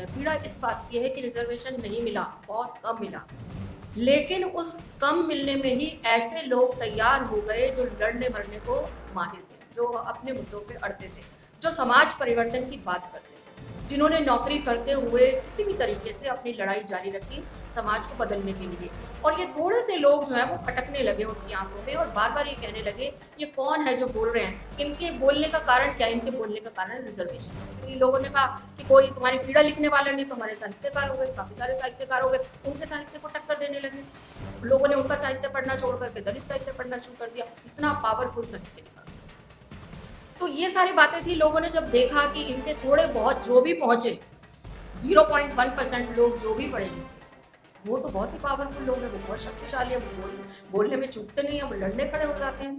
है, पीड़ा इस बात की है कि रिजर्वेशन नहीं मिला, बहुत कम मिला। लेकिन उस कम मिलने में ही ऐसे लोग तैयार हो गए जो लड़ने मरने को माहिर थे, जो अपने मुद्दों पे अड़ते थे, जो समाज परिवर्तन की बात करते थे, जिन्होंने नौकरी करते हुए किसी भी तरीके से अपनी लड़ाई जारी रखी समाज को बदलने के लिए। और ये थोड़े से लोग जो है वो खटकने लगे उनकी आंखों में और बार बार ये कहने लगे ये कौन है जो बोल रहे हैं, इनके बोलने का कारण क्या है? इनके बोलने का कारण रिजर्वेशन। इन लोगों ने कहा कि कोई तुम्हारी पीड़ा लिखने वाला नहीं तो हमारे साहित्यकार हो गए, काफी सारे साहित्यकार हो गए, उनके साहित्य को टक्कर देने लगे। लोगों ने उनका साहित्य पढ़ना छोड़ करके दलित साहित्य पढ़ना शुरू कर दिया। इतना पावरफुल साहित्य निकला। तो ये सारी बातें थी। लोगों ने जब देखा कि इनके थोड़े बहुत जो भी पहुंचे 0.1% लोग जो भी पढ़े लिखे, वो तो बहुत ही पावरफुल लोग हैं, वो बहुत शक्तिशाली है, वो बोलने में चूकते नहीं है, वो लड़ने खड़े हो जाते हैं।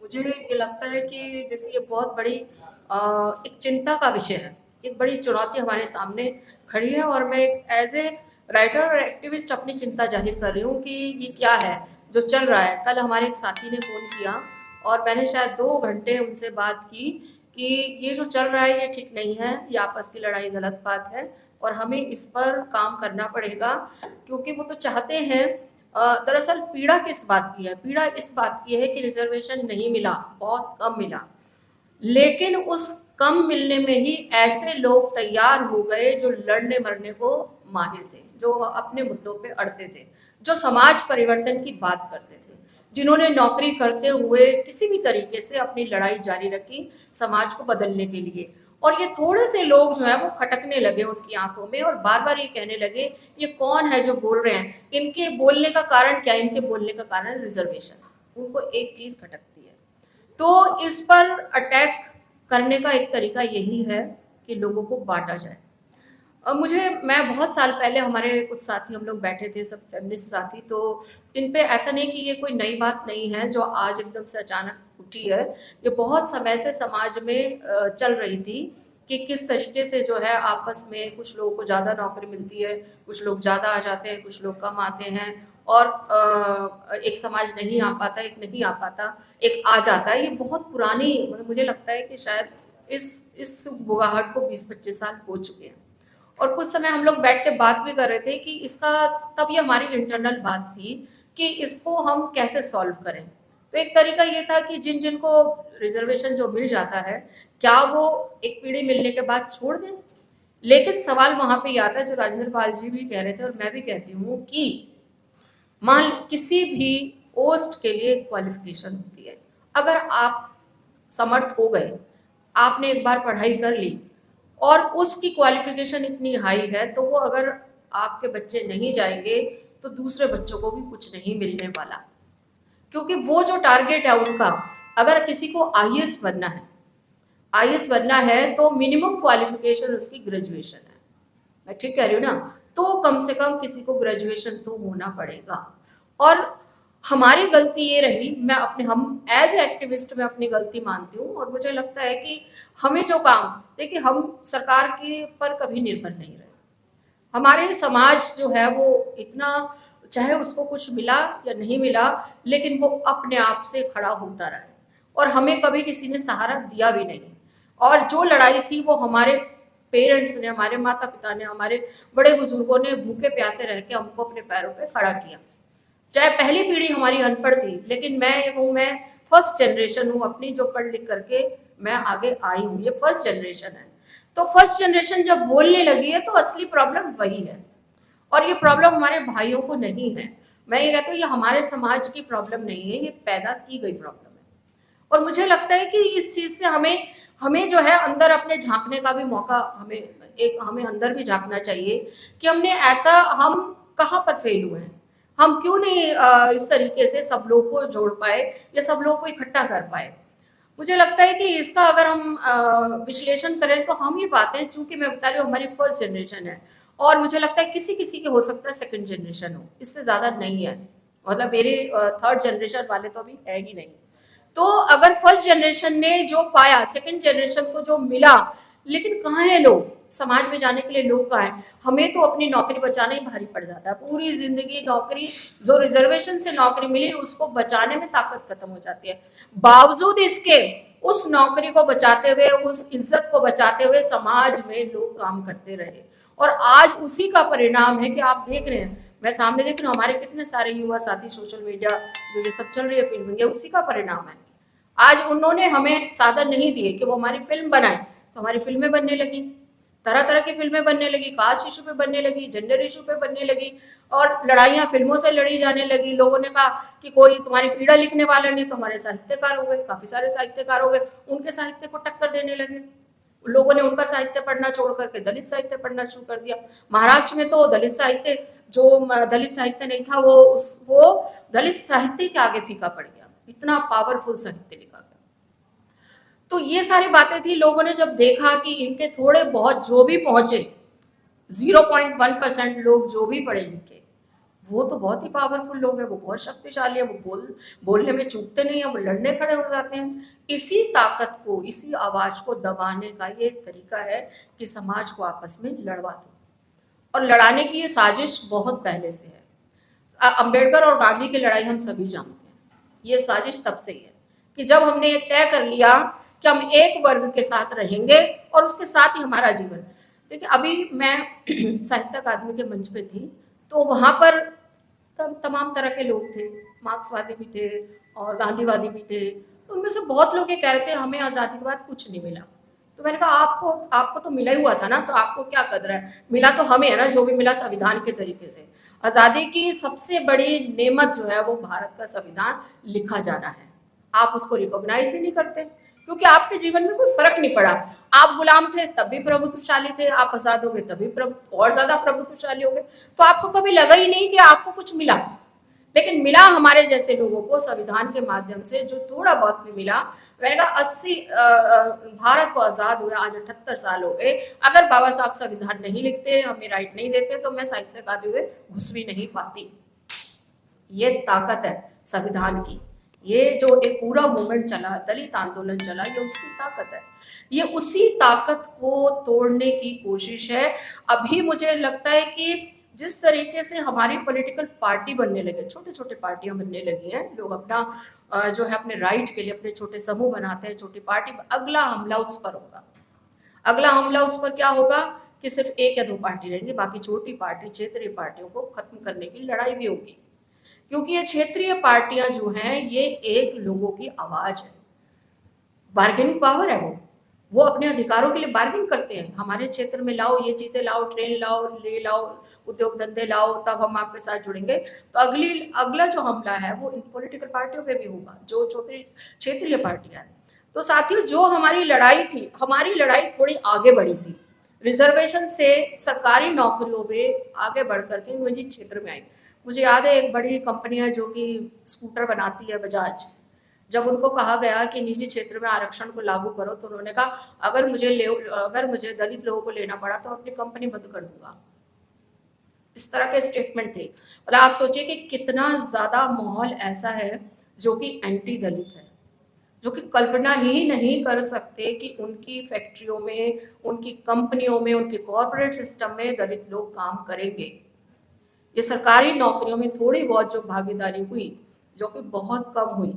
मुझे ये लगता है कि जैसे ये बहुत बड़ी एक चिंता का विषय है, एक बड़ी चुनौती हमारे सामने खड़ी है और मैं एज ए राइटर और एक्टिविस्ट अपनी चिंता जाहिर कर रही हूँ कि ये क्या है जो चल रहा है। कल हमारे एक साथी ने फ़ोन किया और मैंने शायद 2 घंटे उनसे बात की कि ये जो चल रहा है ये ठीक नहीं है, ये आपस की लड़ाई गलत बात है और हमें इस पर काम करना पड़ेगा, क्योंकि वो तो चाहते हैं। दरअसल पीड़ा किस बात की है? पीड़ा इस बात की है कि रिजर्वेशन नहीं मिला, बहुत कम मिला। लेकिन उस कम मिलने में ही ऐसे लोग तैयार हो गए जो लड़ने मरने को माहिर थे, जो अपने मुद्दों पे अड़ते थे, जो समाज परिवर्तन की बात करते थे, जिन्होंने नौकरी करते हुए किसी भी तरीके से अपनी लड़ाई जारी रखी समाज को बदलने के लिए। और ये थोड़े से लोग जो है वो खटकने लगे उनकी आंखों में और बार बार ये कहने लगे ये कौन है जो बोल रहे हैं, इनके बोलने का कारण क्या है? इनके बोलने का कारण रिजर्वेशन। उनको एक चीज खटकती है। तो इस पर अटैक करने का एक तरीका यही है कि लोगों को बांटा जाए। मैं बहुत साल पहले हमारे कुछ साथी हम लोग बैठे थे, सब फेमिनिस्ट साथी, तो इन पे ऐसा नहीं कि ये कोई नई बात नहीं है जो आज एकदम से अचानक उठी है। ये बहुत समय से समाज में चल रही थी कि किस तरीके से जो है आपस में कुछ लोगों को ज़्यादा नौकरी मिलती है, कुछ लोग ज़्यादा आ जाते हैं, कुछ लोग कम आते हैं और एक समाज नहीं आ पाता, एक नहीं आ पाता, एक आ जाता है। ये बहुत पुरानी, मतलब मुझे लगता है कि शायद इस बुगाहट को 20-25 साल हो चुके हैं। और कुछ समय हम लोग बैठ के बात भी कर रहे थे कि इसका, तब ये हमारी इंटरनल बात थी कि इसको हम कैसे सॉल्व करें। तो एक तरीका ये था कि जिन जिनको रिजर्वेशन जो मिल जाता है, क्या वो एक पीढ़ी मिलने के बाद छोड़ दें? लेकिन सवाल वहां पे आता है जो राजेंद्र पाल जी भी कह रहे थे और मैं भी कहती हूँ कि मान किसी भी पोस्ट के लिए क्वालिफिकेशन होती है। अगर आप समर्थ हो गए, आपने एक बार पढ़ाई कर ली और उसकी क्वालिफिकेशन इतनी हाई है, तो वो अगर आपके बच्चे नहीं जाएंगे तो दूसरे बच्चों को भी कुछ नहीं मिलने वाला, क्योंकि वो जो टारगेट है उनका, अगर किसी को आईएएस बनना है, आईएएस बनना है तो मिनिमम क्वालिफिकेशन उसकी ग्रेजुएशन है। मैं ठीक कह रही हूँ ना? तो कम से कम किसी को ग्रेजुएशन तो होना पड़ेगा। और हमारी गलती ये रही, मैं अपने, हम एज एक्टिविस्ट में अपनी गलती मानती हूँ और मुझे लगता है कि हमें जो काम, देखिए हम सरकार के पर कभी निर्भर नहीं रहे। हमारे समाज जो है वो इतना, चाहे उसको कुछ मिला या नहीं मिला, लेकिन वो अपने आप से खड़ा होता रहा है और हमें कभी किसी ने सहारा दिया भी नहीं। और जो लड़ाई थी वो हमारे पेरेंट्स ने, हमारे माता पिता ने, हमारे बड़े बुजुर्गों ने भूखे प्यासे रह के हमको अपने पैरों पे खड़ा किया। चाहे पहली पीढ़ी हमारी अनपढ़ थी, लेकिन मैं फर्स्ट जनरेशन हूँ अपनी, जो पढ़ लिख करके मैं आगे आई हूँ। ये फर्स्ट जनरेशन है। तो फर्स्ट जनरेशन जब बोलने लगी है तो असली प्रॉब्लम वही है और ये प्रॉब्लम हमारे भाइयों को नहीं है। मैं ये कहती हूँ ये हमारे समाज की प्रॉब्लम नहीं है, ये पैदा की गई प्रॉब्लम है। और मुझे लगता है कि इस चीज से हमें हमें जो है अंदर अपने झांकने का भी मौका, हमें अंदर भी झांकना चाहिए कि हमने ऐसा, हम कहाँ पर फेल हुए हैं, हम क्यों नहीं इस तरीके से सब लोग को जोड़ पाए या सब लोग को इकट्ठा कर पाए। मुझे लगता है कि इसका अगर हम विश्लेषण करें तो हम ये बातें, चूंकि मैं बता रही हूँ हमारी फर्स्ट जनरेशन है और मुझे लगता है किसी किसी के हो सकता है सेकंड जनरेशन हो, इससे ज्यादा नहीं है। मतलब मेरे थर्ड जनरेशन वाले तो अभी है ही नहीं। तो अगर फर्स्ट जनरेशन ने जो पाया, सेकंड जनरेशन को जो मिला, लेकिन कहाँ है लोग? समाज में जाने के लिए लोग कहाँ हैं? हमें तो अपनी नौकरी बचाना ही भारी पड़ जाता है। पूरी जिंदगी नौकरी, जो रिजर्वेशन से नौकरी मिली उसको बचाने में ताकत खत्म हो जाती है। बावजूद इसके उस नौकरी को बचाते हुए, उस इज्जत को बचाते हुए समाज में लोग काम करते रहे, और आज उसी का परिणाम है कि आप देख रहे हैं, मैं सामने देख रही हूँ हमारे कितने सारे युवा साथी, सोशल मीडिया जो ये सब चल रही है फिल्मिंग, ये उसी का परिणाम है। आज उन्होंने हमें साधन नहीं दिए कि वो हमारी फिल्म बनाए, तो हमारी फिल्में बनने लगी, तरह तरह की फिल्में बनने लगी, कास्ट इशू पे बनने लगी, जेंडर इशू पे बनने लगी, और लड़ाइयाँ फिल्मों से लड़ी जाने लगी। लोगों ने कहा कि कोई तुम्हारी पीड़ा लिखने वाला नहीं, तो हमारे साहित्यकार हो गए, काफी सारे साहित्यकार हो गए, उनके साहित्य को टक्कर देने लगे। लोगों ने उनका साहित्य पढ़ना छोड़ करके दलित साहित्य पढ़ना शुरू कर दिया। महाराष्ट्र में तो दलित साहित्य, जो दलित साहित्य नहीं था, वो दलित साहित्य के आगे फीका पड़ गया, इतना पावरफुल साहित्य लिखा गया। तो ये सारी बातें थी। लोगों ने जब देखा कि इनके थोड़े बहुत जो भी पहुंचे, 0.1% लोग जो भी पढ़े लिखे, वो तो बहुत ही पावरफुल लोग हैं, वो बहुत शक्तिशाली है, वो बोलने में चूकते नहीं है, वो लड़ने खड़े हो जाते हैं। इसी ताकत को, इसी आवाज को दबाने का ये एक तरीका है कि समाज को आपस में लड़वा दो, और लड़ाने की ये साजिश बहुत पहले से है। अंबेडकर और गांधी की लड़ाई हम सभी जानते हैं, ये साजिश तब से ही है कि जब हमने ये तय कर लिया कि हम एक वर्ग के साथ रहेंगे और उसके साथ ही हमारा जीवन। देखिए, अभी मैं साहित्य अकादमी के मंच पे थी, तो वहां पर तब तमाम तरह के लोग थे, मार्क्सवादी भी थे और गांधीवादी भी थे। तो उनमें से बहुत लोग ये कह रहे थे हमें आज़ादी के बाद कुछ नहीं मिला। तो मैंने कहा आपको तो मिला ही हुआ था ना, तो आपको क्या कदर है? मिला तो हमें है ना, जो भी मिला संविधान के तरीके से। आज़ादी की सबसे बड़ी नेमत जो है वो भारत का संविधान लिखा जाना है। आप उसको रिकॉग्नाइज ही नहीं करते, क्योंकि आपके जीवन में कोई फर्क नहीं पड़ा। आप गुलाम थे तब भी प्रभुत्वशाली थे, आप आजाद हो गए तभी और ज्यादा प्रभुत्वशाली हो गए। तो आपको कभी लगा ही नहीं कि आपको कुछ मिला। लेकिन मिला हमारे जैसे लोगों को संविधान के माध्यम से जो थोड़ा बहुत भी मिला। मैंने कहा 80 भारत को आजाद हुए आज 78 साल हो गए, अगर बाबा साहब संविधान नहीं लिखते, हमें राइट नहीं देते, तो मैं साहित्य अकादमी में घुस भी नहीं पाती। ये ताकत है संविधान की। ये जो एक पूरा मूवमेंट चला, दलित आंदोलन चला, ये उसकी ताकत है। ये उसी ताकत को तोड़ने की कोशिश है। अभी मुझे लगता है कि जिस तरीके से हमारी पॉलिटिकल पार्टी बनने लगे, छोटे छोटे पार्टियां बनने लगी हैं, लोग अपना जो है अपने राइट के लिए अपने छोटे समूह बनाते हैं, छोटी पार्टी। अगला हमला उस पर होगा। अगला हमला उस पर क्या होगा कि सिर्फ एक या दो पार्टी रहेंगी, बाकी छोटी पार्टी, क्षेत्रीय पार्टियों को खत्म करने की लड़ाई भी होगी। क्योंकि ये क्षेत्रीय पार्टियां जो हैं, ये एक लोगों की आवाज है, बार्गेनिंग पावर है। वो अपने अधिकारों के लिए बार्गेन करते हैं। हमारे क्षेत्र में लाओ, ये चीजें लाओ, ट्रेन लाओ, ले लाओ, उद्योग धंधे लाओ, तब हम आपके साथ जुड़ेंगे। तो अगला जो हमला है वो इन पॉलिटिकल पार्टियों पे भी होगा, जो छोटी क्षेत्रीय पार्टियां हैं। तो साथियों, जो हमारी लड़ाई थी, हमारी लड़ाई थोड़ी आगे बढ़ी थी। रिजर्वेशन से सरकारी नौकरियों में आगे बढ़ करके निजी क्षेत्र में आई। मुझे याद है एक बड़ी कंपनी है जो कि स्कूटर बनाती है, बजाज। जब उनको कहा गया कि निजी क्षेत्र में आरक्षण को लागू करो, तो उन्होंने कहा अगर मुझे दलित लोगों को लेना पड़ा तो अपनी कंपनी बंद कर दूंगा। इस तरह के स्टेटमेंट थे। मतलब आप सोचिए कि कितना ज्यादा माहौल ऐसा है जो कि एंटी दलित है, जो कि कल्पना ही नहीं कर सकते कि उनकी फैक्ट्रियों में, उनकी कंपनियों में, उनके कॉर्पोरेट सिस्टम में दलित लोग काम करेंगे। ये सरकारी नौकरियों में थोड़ी बहुत जो भागीदारी हुई, जो कि बहुत कम हुई,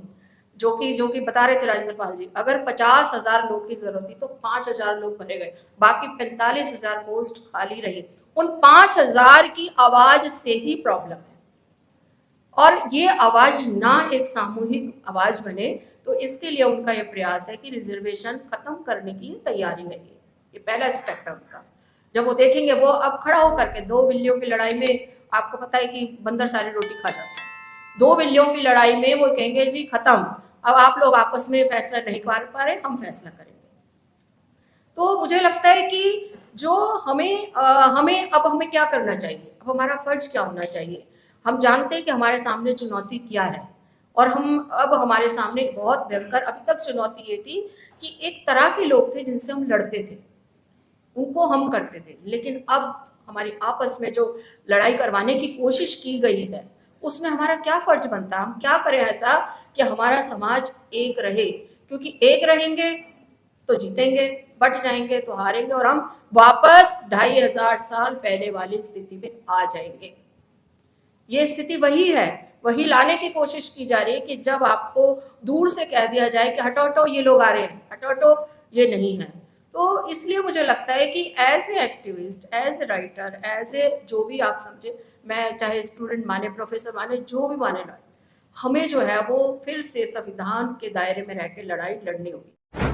जो कि बता रहे थे राजेंद्र पाल जी, अगर 50,000 लोग की जरूरत थी तो 5,000 लोग भरे गए, बाकी 45,000 पोस्ट खाली रही। उन 5,000 की आवाज से ही प्रॉब्लम है, और ये आवाज ना एक सामूहिक आवाज बने, तो इसके लिए उनका ये प्रयास है कि रिजर्वेशन खत्म करने की तैयारी है। ये पहला स्टेप है उनका। जब वो देखेंगे, वो अब खड़ा होकर के, दो बिल्लियों की लड़ाई में आपको पता है कि बंदर सारी रोटी खा जाता है। दो बिल्लियों की लड़ाई में वो कहेंगे जी खत्म, अब आप लोग आपस में फैसला नहीं कर पा रहे, हम फैसला करेंगे। तो मुझे लगता है कि जो हमें क्या करना चाहिए, अब हमारा फर्ज क्या होना चाहिए। हम जानते हैं कि हमारे सामने चुनौती क्या है, और अब हमारे सामने बहुत भयंकर अभी तक चुनौती ये थी कि एक तरह के लोग थे जिनसे हम लड़ते थे, उनको हम करते थे। लेकिन अब हमारी आपस में जो लड़ाई करवाने की कोशिश की गई है, उसमें हमारा क्या फर्ज बनता है, हम क्या करें ऐसा कि हमारा समाज एक रहे। क्योंकि एक रहेंगे तो जीतेंगे, बट जाएंगे तो हारेंगे और हम वापस 2500 साल पहले वाली स्थिति में आ जाएंगे। ये स्थिति वही है, वही लाने की कोशिश की जा रही है कि जब आपको दूर से कह दिया जाए कि हटो हटो ये लोग आ रहे हैं, हटो हटो ये नहीं है। तो इसलिए मुझे लगता है कि as a activist, as a writer, as a जो भी आप समझे, मैं चाहे स्टूडेंट माने, प्रोफेसर माने, जो भी माने ना, हमें जो है वो फिर से संविधान के दायरे में रह के लड़ाई लड़नी होगी।